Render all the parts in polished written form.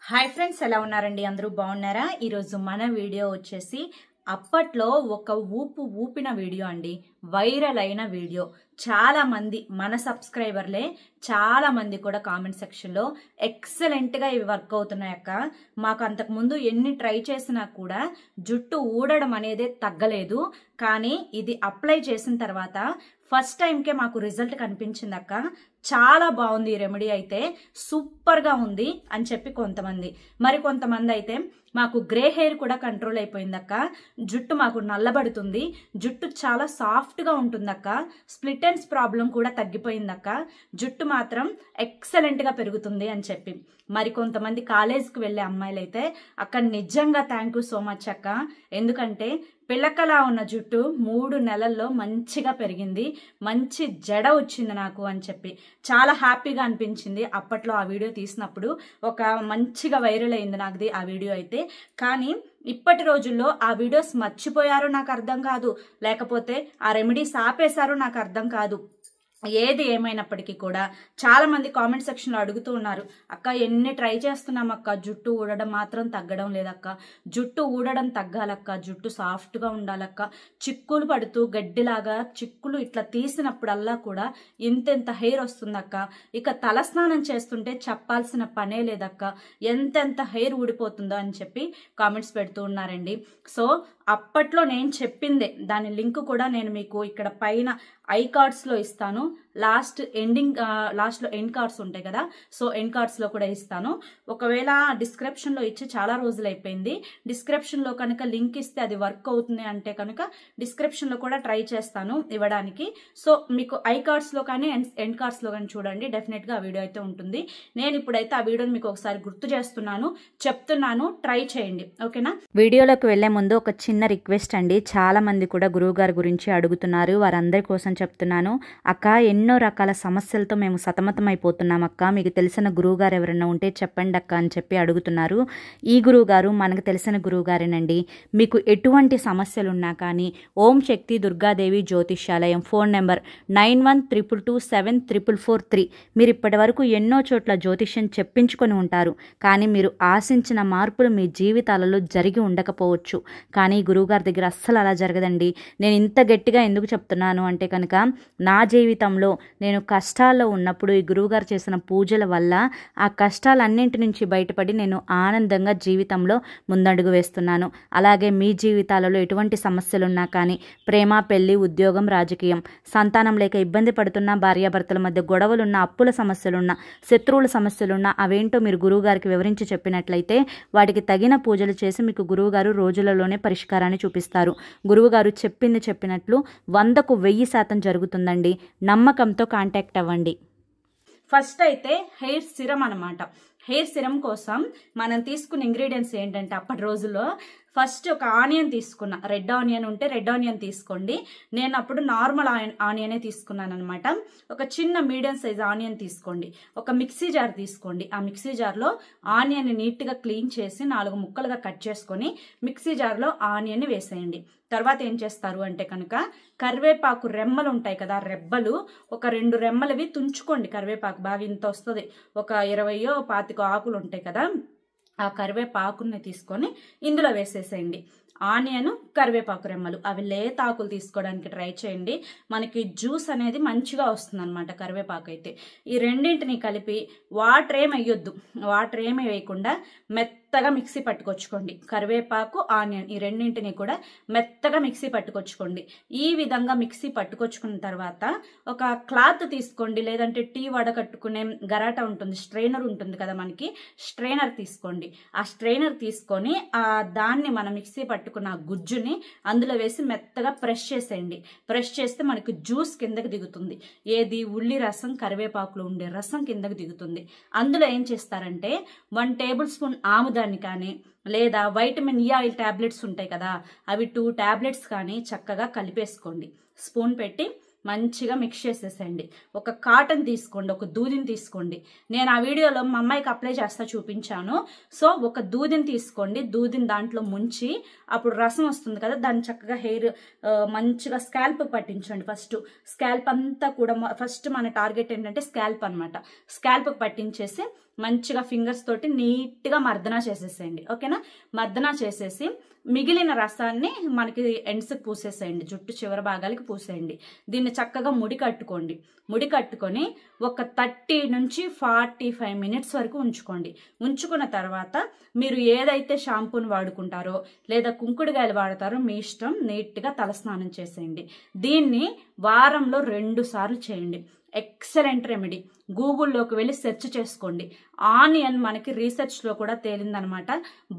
Hi friends, ఎలా ఉన్నారండి? అందరూ బాగున్నారా? ఈరోజు మన వీడియో వచ్చేసి అప్పట్లో ఒక ఊపిన వీడియో అండి. వైరల్ అయిన వీడియో. చాలా మంది మన సబ్స్క్రైబర్లే చాలా మంది కూడా కామెంట్ సెక్షన్లో ఎక్సలెంట్ గా ఇవి వర్క్ అవుతున్నాయక్క, మాకు అంతకు ముందు ఎన్ని ట్రై చేసినా కూడా జుట్టు ఊడడం అనేది తగ్గలేదు, కానీ ఇది అప్లై చేసిన తర్వాత ఫస్ట్ టైంకే మాకు రిజల్ట్ కనిపించింది అక్క, చాలా బాగుంది, ఈ రెమెడీ అయితే సూపర్ గా ఉంది అని చెప్పి కొంతమంది. మరి కొంతమంది అయితే మాకు గ్రే హెయిర్ కూడా కంట్రోల్ అయిపోయిందక్క, జుట్టు మాకు నల్లబడుతుంది, జుట్టు చాలా సాఫ్ట్ గా ఉంటుందక్క, స్ప్లిట్ ఎండ్స్ ప్రాబ్లం కూడా తగ్గిపోయిందక్క, జుట్టు మాత్రం ఎక్సలెంట్ గా పెరుగుతుంది అని చెప్పి. మరి కొంతమంది కాలేజ్కి వెళ్లే అమ్మాయిలు అయితే అక్క నిజంగా థ్యాంక్ యూ సో మచ్ అక్క, ఎందుకంటే పిల్లకలా ఉన్న జుట్టు 3 నెలల్లో మంచిగా పెరిగింది, మంచి జడ వచ్చింది నాకు అని చెప్పి చాలా హ్యాపీగా అనిపించింది. అప్పట్లో ఆ వీడియో తీసినప్పుడు ఒక మంచిగా వైరల్ అయింది నాకుది ఆ వీడియో అయితే. కానీ ఇప్పటి రోజుల్లో ఆ వీడియోస్ మర్చిపోయారో నాకు అర్థం కాదు, లేకపోతే ఆ రెమెడీస్ ఆపేశారో నాకు అర్థం కాదు. ఏది ఏమైనప్పటికీ కూడా చాలా మంది కామెంట్ సెక్షన్ లో అడుగుతూ ఉన్నారు, అక్క ఎన్ని ట్రై చేస్తున్నాం అక్క, జుట్టు ఊడడం మాత్రం తగ్గడం లేదక్క, జుట్టు ఊడడం తగ్గాలక్క, జుట్టు సాఫ్ట్ గా ఉండాలక్క, చిక్కులు పడుతూ గడ్డిలాగా చిక్కులు ఇట్లా తీసినప్పుడల్లా కూడా ఎంతెంత హెయిర్ వస్తుందక్క, ఇక తలస్నానం చేస్తుంటే చెప్పాల్సిన పనే లేదక్క, ఎంతెంత హెయిర్ ఊడిపోతుందో అని చెప్పి కామెంట్స్ పెడుతూ ఉన్నారండి. సో అప్పట్లో నేను చెప్పిందే, దాని లింక్ కూడా నేను మీకు ఇక్కడ పైన ఐ కార్డ్స్ లో ఇస్తాను, లాస్ట్ లో ఎండ్ కార్డ్స్ ఉంటాయి కదా, సో ఎండ్ కార్డ్స్ లో కూడా ఇస్తాను. ఒకవేళ డిస్క్రిప్షన్ లో ఇచ్చి చాలా రోజులు అయిపోయింది, డిస్క్రిప్షన్ లో కనుక లింక్ ఇస్తే అది వర్క్ అవుతుంది అంటే కనుక డిస్క్రిప్షన్ లో కూడా ట్రై చేస్తాను ఇవ్వడానికి. సో మీకు ఐ కార్డ్స్ లో కానీ ఎండ్ కార్డ్స్ లో కానీ చూడండి, డెఫినెట్ గా ఆ వీడియో అయితే ఉంటుంది. నేను ఇప్పుడైతే ఆ వీడియోని మీకు ఒకసారి గుర్తు చేస్తున్నాను, చెప్తున్నాను, ట్రై చేయండి, ఓకేనా? వీడియోలోకి వెళ్లే ముందు ఒక చిన్న రిక్వెస్ట్ అండి, చాలా మంది కూడా గురువు గారి గురించి అడుగుతున్నారు, వారందరి కోసం చెప్తున్నాను. అక్క ఎన్నో రకాల సమస్యలతో మేము సతమతం అయిపోతున్నాం అక్క, మీకు తెలిసిన గురువు గారు ఎవరైనా ఉంటే చెప్పండి అక్క అని చెప్పి అడుగుతున్నారు. ఈ గురువు గారు మనకు తెలిసిన గురువు గారేనండి. మీకు ఎటువంటి సమస్యలు ఉన్నా కానీ ఓం శక్తి దుర్గాదేవి జ్యోతిష్యాలయం, ఫోన్ నెంబర్ 9122274443. మీరు ఇప్పటి వరకు ఎన్నో చోట్ల జ్యోతిష్యం చెప్పించుకొని ఉంటారు, కానీ మీరు ఆశించిన మార్పులు మీ జీవితాలలో జరిగి ఉండకపోవచ్చు. కానీ గురువుగారి దగ్గర అస్సలు అలా జరగదండి. నేను ఇంత గట్టిగా ఎందుకు చెప్తున్నాను అంటే కనుక నా జీవితంలో నేను కష్టాల్లో ఉన్నప్పుడు ఈ గురువుగారు చేసిన పూజల వల్ల ఆ కష్టాలన్నింటి నుంచి బయటపడి నేను ఆనందంగా జీవితంలో ముందడుగు వేస్తున్నాను. అలాగే మీ జీవితాలలో ఎటువంటి సమస్యలున్నా కానీ, ప్రేమ, పెళ్లి, ఉద్యోగం, రాజకీయం, సంతానం లేక ఇబ్బంది పడుతున్న భార్యాభర్తల మధ్య గొడవలున్న, అప్పుల సమస్యలున్న, శత్రువుల సమస్యలున్న, అవేంటో మీరు గురువుగారికి వివరించి చెప్పినట్లయితే వాటికి తగిన పూజలు చేసి మీకు గురువుగారు రోజులలోనే పరిష్కారాన్ని చూపిస్తారు. గురువుగారు చెప్పింది చెప్పినట్లు 100కు 1000% జరుగుతుందండి. నమ్మకంతో కాంటాక్ట్ అవ్వండి. ఫస్ట్ అయితే హెయిర్ సిరం అనమాట. హెయిర్ సిరం కోసం మనం తీసుకున్న ఇంగ్రీడియంట్స్ ఏంటంటే, అప్పటి రోజుల్లో ఫస్ట్ ఒక ఆనియన్ తీసుకున్నా, రెడ్ ఆనియన్ ఉంటే రెడ్ ఆనియన్ తీసుకోండి, నేను అప్పుడు నార్మల్ ఆనియనే తీసుకున్నాను అనమాట. ఒక చిన్న మీడియం సైజ్ ఆనియన్ తీసుకోండి, ఒక మిక్సీ జార్ తీసుకోండి, ఆ మిక్సీ జార్లో ఆనియన్ నీట్గా క్లీన్ చేసి 4 ముక్కలుగా కట్ చేసుకొని మిక్సీ జార్లో ఆనియన్ వేసేయండి. తర్వాత ఏం చేస్తారు అంటే కనుక కరివేపాకు రెమ్మలు ఉంటాయి కదా, రెబ్బలు ఒక 2 రెమ్మలవి తుంచుకోండి. కరివేపాకు బాగా ఇంత వస్తుంది, ఒక 20-25 ఆకులు ఉంటాయి కదా, ఆ కరివేపాకుని తీసుకొని ఇందులో వేసేసేయండి. ఆనియన్, కరివేపాకు రెమ్మలు, అవి లేత ఆకులు తీసుకోవడానికి ట్రై చేయండి, మనకి జ్యూస్ అనేది మంచిగా వస్తుంది అనమాట. కరివేపాకు అయితే ఈ రెండింటిని కలిపి వాటర్ ఏమి వేయొద్దు, వాటర్ ఏమి వేయకుండా మెత్తగా మిక్సీ పట్టుకొచ్చుకోండి. కరివేపాకు, ఆనియన్ ఈ రెండింటిని కూడా మెత్తగా మిక్సీ పట్టుకొచ్చుకోండి. ఈ విధంగా మిక్సీ పట్టుకొచ్చుకున్న తర్వాత ఒక క్లాత్ తీసుకోండి, లేదంటే టీ వడకట్టుకునే గరాట ఉంటుంది, స్ట్రైనర్ ఉంటుంది కదా మనకి, స్ట్రైనర్ తీసుకోండి. ఆ స్ట్రైనర్ తీసుకొని దాన్ని మనం మిక్సీ పట్టుకున్న గుజ్జుని అందులో వేసి మెత్తగా ప్రెస్ చేసేయండి. ప్రెస్ చేస్తే మనకి జ్యూస్ కిందకి దిగుతుంది. ఏది? ఉల్లి రసం, కరివేపాకులో ఉండే రసం కిందకి దిగుతుంది. అందులో ఏం చేస్తారంటే 1 టేబుల్ స్పూన్ ఆముదాన్ని కానీ, లేదా వైటమిన్ ఈ ఆయిల్ టాబ్లెట్స్ ఉంటాయి కదా, అవి 2 టాబ్లెట్స్ కానీ చక్కగా కలిపేసుకోండి. స్పూన్ పెట్టి మంచిగా మిక్స్ చేసేసేయండి. ఒక కాటన్ తీసుకోండి, ఒక దూదిని తీసుకోండి. నేను ఆ వీడియోలో మా అమ్మాయికి అప్లై చేస్తా చూపించాను. సో ఒక దూదిని తీసుకోండి, దూదిని దాంట్లో ముంచి అప్పుడు రసం వస్తుంది కదా, దాన్ని చక్కగా హెయిర్ మంచిగా స్కాల్ప్ పట్టించండి. ఫస్ట్ స్కాల్ప్ అంతా కూడా, ఫస్ట్ మన టార్గెట్ ఏంటంటే స్కాల్ప్ అనమాట. స్కాల్ప్ పట్టించేసి మంచిగా ఫింగర్స్ తోటి నీట్గా మర్దన చేసేసేయండి. ఓకేనా? మర్దన చేసేసి మిగిలిన రసాన్ని మనకి ఎండ్స్కి పూసేసేయండి, జుట్టు చివరి భాగాలకి పూసేయండి. దీన్ని చక్కగా ముడి కట్టుకోండి. ముడి కట్టుకొని ఒక 30 నుంచి 45 మినిట్స్ వరకు ఉంచుకోండి. ఉంచుకున్న తర్వాత మీరు ఏదైతే షాంపూని వాడుకుంటారో లేదా కుంకుడుగాయలు వాడతారో మీ ఇష్టం, నీట్గా తలస్నానం చేసేయండి. దీన్ని వారంలో 2 సార్లు చేయండి. Excellent remedy. గూగుల్లోకి వెళ్ళి సెర్చ్ చేసుకోండి. ఆనియన్ మనకి రీసెర్చ్లో కూడా తేలిందనమాట.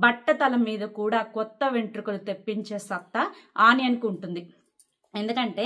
బట్టతల మీద కూడా కొత్త వెంట్రుకలు తెప్పించే సత్తా ఆనియన్కి ఉంటుంది. ఎందుకంటే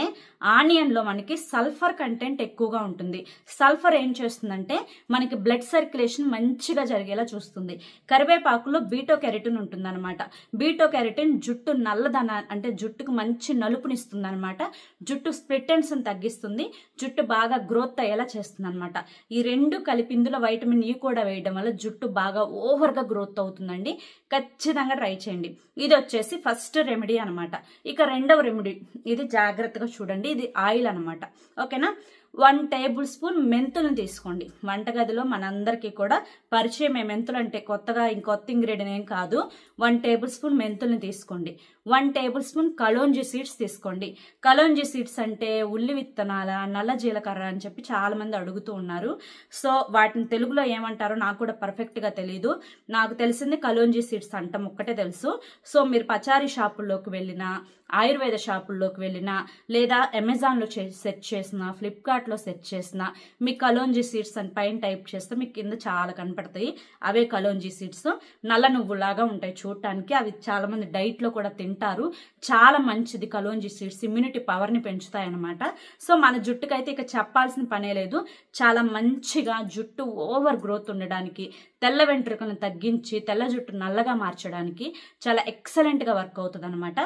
ఆనియన్లో మనకి సల్ఫర్ కంటెంట్ ఎక్కువగా ఉంటుంది. సల్ఫర్ ఏం చేస్తుందంటే మనకి బ్లడ్ సర్క్యులేషన్ మంచిగా జరిగేలా చూస్తుంది. కరివేపాకులో బీటో కెరటిన్ ఉంటుంది అనమాట. బీటో కెరటిన్ జుట్టు నల్లదన అంటే జుట్టుకు మంచి నలుపునిస్తుంది అనమాట. జుట్టు స్ప్లిట్ ఎండ్స్ని తగ్గిస్తుంది. జుట్టు బాగా గ్రోత్ అయ్యేలా చేస్తుంది అనమాట. ఈ రెండు కలిపి ఇందులో వైటమిన్ ఈ కూడా వేయడం వల్ల జుట్టు బాగా ఓవర్గా గ్రోత్ అవుతుందండి. ఖచ్చితంగా ట్రై చేయండి. ఇది వచ్చేసి ఫస్ట్ రెమెడీ అనమాట. ఇక రెండవ రెమెడీ, ఇది జాగ్రత్తగా చూడండి. ఇది ఆయిల్ అనమాట. ఓకేనా? 1 టేబుల్ స్పూన్ మెంతులను తీసుకోండి. వంటగదిలో మనందరికీ కూడా పరిచయమే మెంతులు అంటే, కొత్తగా ఇంకొత్త ఇంగ్రీడియంట్ ఏం కాదు. 1 టేబుల్ స్పూన్ మెంతులను తీసుకోండి. 1 టేబుల్ స్పూన్ కలోంజీ సీడ్స్ తీసుకోండి. కలోంజీ సీడ్స్ అంటే ఉల్లి విత్తనాల, నల్ల జీలకర్ర అని చెప్పి చాలా మంది అడుగుతూ ఉన్నారు. సో వాటిని తెలుగులో ఏమంటారో నాకు కూడా పర్ఫెక్ట్గా తెలీదు. నాకు తెలిసింది కలోంజీ సీడ్స్ అంటాం ఒక్కటే తెలుసు. సో మీరు పచారీ షాపుల్లోకి వెళ్ళినా, ఆయుర్వేద షాపుల్లోకి వెళ్ళినా, లేదా అమెజాన్లో సెర్చ్ చేసిన, ఫ్లిప్కార్ట్లో సెర్చ్ చేసిన, మీ కలోంజీ సీడ్స్ అని పైన టైప్ చేస్తే మీకు కింద చాలా కనపడతాయి. అవే కలోంజీ సీడ్స్. నల్ల నువ్వులాగా ఉంటాయి చూడటానికి. అవి చాలా మంది డైట్లో కూడా తింటారు. చాలా మంచిది కలోంజీ సీడ్స్. ఇమ్యూనిటీ పవర్ని పెంచుతాయి అనమాట. సో మన జుట్టుకైతే ఇక చెప్పాల్సిన పనే లేదు. చాలా మంచిగా జుట్టు ఓవర్ గ్రోత్ ఉండడానికి, తెల్ల వెంట్రుకలను తగ్గించి తెల్ల జుట్టు నల్లగా మార్చడానికి చాలా ఎక్సలెంట్గా వర్క్ అవుతుంది అనమాట.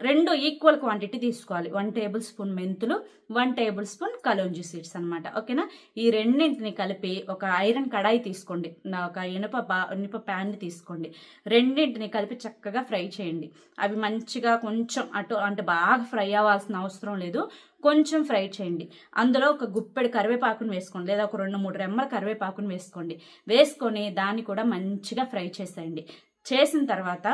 2 ఈక్వల్ క్వాంటిటీ తీసుకోవాలి. 1 టేబుల్ స్పూన్ మెంతులు, 1 టేబుల్ స్పూన్ కలోంజీ సీడ్స్ అనమాట. ఓకేనా? ఈ రెండింటిని కలిపి ఒక ఐరన్ కడాయి తీసుకోండి. ఒక ఇనుప ప్యాన్ తీసుకోండి. రెండింటిని కలిపి చక్కగా ఫ్రై చేయండి. అవి మంచిగా కొంచెం అటు అంటే బాగా ఫ్రై అవ్వాల్సిన అవసరం లేదు, కొంచెం ఫ్రై చేయండి. అందులో ఒక గుప్పెడు కరివేపాకును వేసుకోండి, లేదా ఒక 2-3 రెమ్మల కరివేపాకును వేసుకోండి. వేసుకొని దాన్ని కూడా మంచిగా ఫ్రై చేసేయండి. చేసిన తర్వాత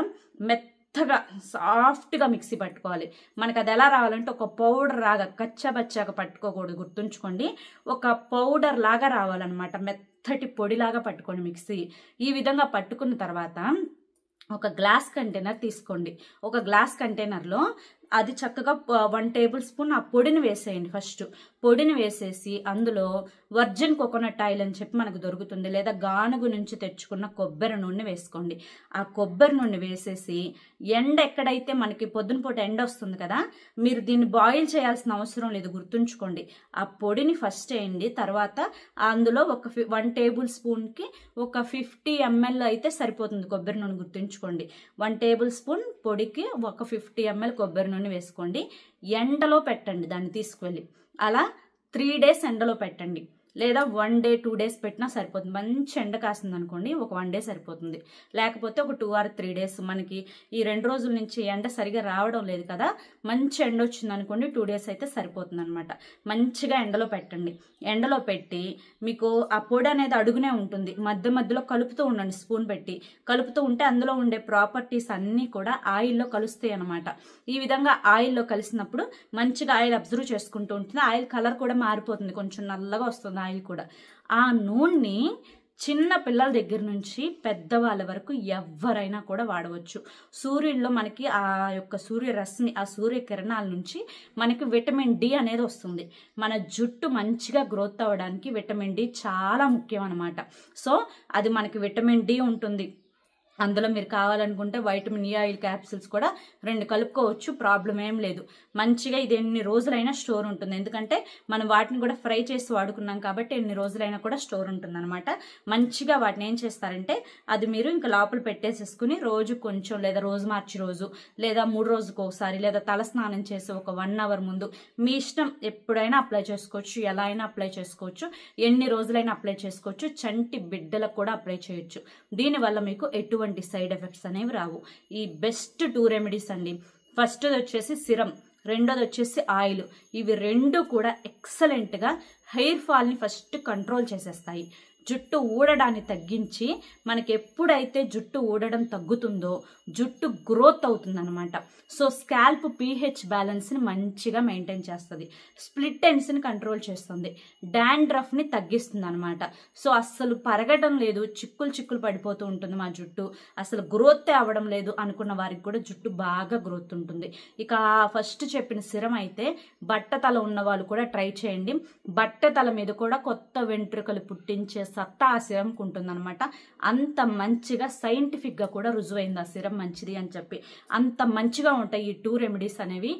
మెత్తగా సాఫ్ట్గా మిక్సీ పట్టుకోవాలి. మనకు అది ఎలా రావాలంటే ఒక పౌడర్ లాగా, కచ్చాబచ్చాగా పట్టుకోకూడదు, గుర్తుంచుకోండి. ఒక పౌడర్ లాగా రావాలన్నమాట. మెత్తటి పొడిలాగా పట్టుకోండి మిక్సీ. ఈ విధంగా పట్టుకున్న తర్వాత ఒక గ్లాస్ కంటైనర్ తీసుకోండి. ఒక గ్లాస్ కంటైనర్లో అది చక్కగా 1 టేబుల్ స్పూన్ ఆ పొడిని వేసేయండి. ఫస్ట్ పొడిని వేసేసి అందులో వర్జిన్ కోకోనట్ ఆయిల్ అని చెప్పి మనకు దొరుకుతుంది, లేదా గానుగు నుంచి తెచ్చుకున్న కొబ్బరి నూనె వేసుకోండి. ఆ కొబ్బరి నూనె వేసేసి ఎండ ఎక్కడైతే మనకి పొద్దున పూట ఎండ వస్తుంది కదా, మీరు దీన్ని బాయిల్ చేయాల్సిన అవసరం లేదు, గుర్తుంచుకోండి. ఆ పొడిని ఫస్ట్ వేయండి. తర్వాత అందులో ఒక 1 టేబుల్ స్పూన్కి ఒక 50 ml అయితే సరిపోతుంది కొబ్బరి నూనె, గుర్తుంచుకోండి. 1 టేబుల్ స్పూన్ పొడికి ఒక 50 ml కొబ్బరి నూనె వేసుకోండి. ఎండలో పెట్టండి దాన్ని తీసుకువెళ్ళి. అలా 3 days ఎండలో పెట్టండి, లేదా 1 day 2 days పెట్టినా సరిపోతుంది. మంచి ఎండ కాసింది అనుకోండి, ఒక 1 day సరిపోతుంది. లేకపోతే ఒక 2 or 3 days. మనకి ఈ 2 రోజుల నుంచి ఎండ సరిగా రావడం లేదు కదా, మంచి ఎండ వచ్చింది అనుకోండి 2 days అయితే సరిపోతుంది అనమాట. మంచిగా ఎండలో పెట్టండి. ఎండలో పెట్టి మీకు ఆ పొడి అనేది అడుగునే ఉంటుంది, మధ్య మధ్యలో కలుపుతూ ఉండండి. స్పూన్ పెట్టి కలుపుతూ ఉంటే అందులో ఉండే ప్రాపర్టీస్ అన్నీ కూడా ఆయిల్లో కలుస్తాయి అనమాట. ఈ విధంగా ఆయిల్లో కలిసినప్పుడు మంచిగా ఆయిల్ అబ్జర్వ్ చేసుకుంటూ ఉంటుంది. ఆయిల్ కలర్ కూడా మారిపోతుంది, కొంచెం నల్లగా వస్తుంది ఆయిల్ కూడా. ఆ నూనెని చిన్న పిల్లల దగ్గర నుంచి పెద్దవాళ్ళ వరకు ఎవరైనా కూడా వాడవచ్చు. సూర్యుల్లో మనకి ఆ యొక్క సూర్యరశ్మి, ఆ సూర్యకిరణాల నుంచి మనకి విటమిన్ డి అనేది వస్తుంది. మన జుట్టు మంచిగా గ్రోత్ అవ్వడానికి విటమిన్ డి చాలా ముఖ్యం అన్నమాట. సో అది మనకి విటమిన్ డి ఉంటుంది. అందులో మీరు కావాలనుకుంటే వైటమిన్ ఈ ఆయిల్ క్యాప్సిల్స్ కూడా 2 కలుపుకోవచ్చు, ప్రాబ్లం ఏం లేదు. మంచిగా ఇది ఎన్ని రోజులైనా స్టోర్ ఉంటుంది, ఎందుకంటే మనం వాటిని కూడా ఫ్రై చేసి వాడుకున్నాం కాబట్టి ఎన్ని రోజులైనా కూడా స్టోర్ ఉంటుంది అనమాట. మంచిగా వాటిని ఏం చేస్తారంటే అది మీరు ఇంకా లోపల పెట్టేసేసుకుని రోజు కొంచెం, లేదా రోజు మార్చి రోజు, లేదా 3 రోజులకు ఒకసారి, లేదా తల స్నానం చేసి ఒక 1 hour ముందు, మీ ఇష్టం, ఎప్పుడైనా అప్లై చేసుకోవచ్చు, ఎలా అయినా అప్లై చేసుకోవచ్చు, ఎన్ని రోజులైనా అప్లై చేసుకోవచ్చు. చంటి బిడ్డలకు కూడా అప్లై చేయొచ్చు. దీనివల్ల మీకు ఎటువంటి సైడ్ ఎఫెక్ట్స్ అనేవి రావు. ఈ బెస్ట్ 2 రెమెడీస్ అండి. ఫస్ట్ వచ్చేసి సిరం, రెండోది వచ్చేసి ఆయిల్. ఇవి 2 కూడా ఎక్సలెంట్గా హెయిర్ ఫాల్ని ఫస్ట్ కంట్రోల్ చేసేస్తాయి. జుట్టు ఊడడాన్ని తగ్గించి మనకి ఎప్పుడైతే జుట్టు ఊడడం తగ్గుతుందో జుట్టు గ్రోత్ అవుతుంది అనమాట. సో స్కాల్ప్ pH బ్యాలెన్స్ని మంచిగా మెయింటైన్ చేస్తుంది, స్ప్లిట్ ఎండ్స్ని కంట్రోల్ చేస్తుంది, డాండ్రఫ్ని తగ్గిస్తుంది అనమాట. సో అస్సలు పరగడం లేదు, చిక్కులు పడిపోతూ ఉంటుంది మా జుట్టు, అసలు గ్రోత్ అవ్వడం లేదు అనుకున్న వారికి కూడా జుట్టు బాగా గ్రోత్ ఉంటుంది. ఇక ఫస్ట్ చెప్పిన సిరం అయితే బట్టతల ఉన్న వాళ్ళు కూడా ట్రై చేయండి. బట్టతల మీద కూడా కొత్త వెంట్రుకలు పుట్టించే సత్తా ఆ సిరంకు ఉంటుంది అనమాట. అంత మంచిగా సైంటిఫిక్గా కూడా రుజువైంది ఆ సిరం మంచిది అని చెప్పి. అంత మంచిగా ఉంటాయి ఈ 2 రెమెడీస్ అనేవి.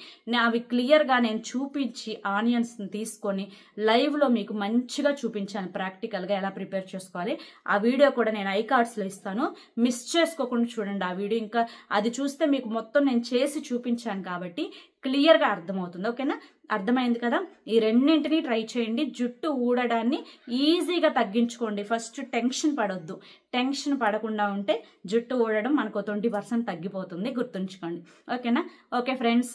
అవి క్లియర్గా నేను చూపించి ఆనియన్స్ని తీసుకొని లైవ్లో మీకు మంచిగా చూపించాను ప్రాక్టికల్గా ఎలా ప్రిపేర్ చేసుకోవాలి. ఆ వీడియో కూడా నేను ఐకార్డ్స్లో ఇస్తాను, మిస్ చేసుకోకుండా చూడండి ఆ వీడియో. ఇంకా అది చూస్తే మీకు మొత్తం నేను చేసి చూపించాను కాబట్టి క్లియర్గా అర్థమవుతుంది. ఓకేనా, అర్థమైంది కదా. ఈ రెండింటినీ ట్రై చేయండి, జుట్టు ఊడడాన్ని ఈజీగా తగ్గించుకోండి. ఫస్ట్ టెన్షన్ పడొద్దు, టెన్షన్ పడకుండా ఉంటే జుట్టు ఊడడం మనకు 20% తగ్గిపోతుంది, గుర్తుంచుకోండి. ఓకేనా. ఓకే ఫ్రెండ్స్,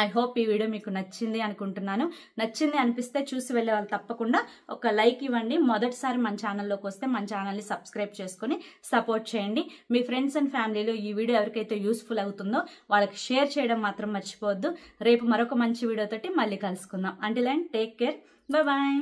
ఐ హోప్ ఈ వీడియో మీకు నచ్చింది అనుకుంటున్నాను. నచ్చింది అనిపిస్తే చూసి వెళ్ళే వాళ్ళు తప్పకుండా ఒక లైక్ ఇవ్వండి. మొదటిసారి మన ఛానల్లోకి వస్తే మన ఛానల్ని సబ్స్క్రైబ్ చేసుకొని సపోర్ట్ చేయండి. మీ ఫ్రెండ్స్ అండ్ ఫ్యామిలీలో ఈ వీడియో ఎవరికైతే యూస్ఫుల్ అవుతుందో వాళ్ళకి షేర్ చేయడం మాత్రం మర్చిపోవద్దు. రేపు మరొక మంచి వీడియోతోటి మళ్ళీ కలుసుకుందాం. Until then take care, bye bye.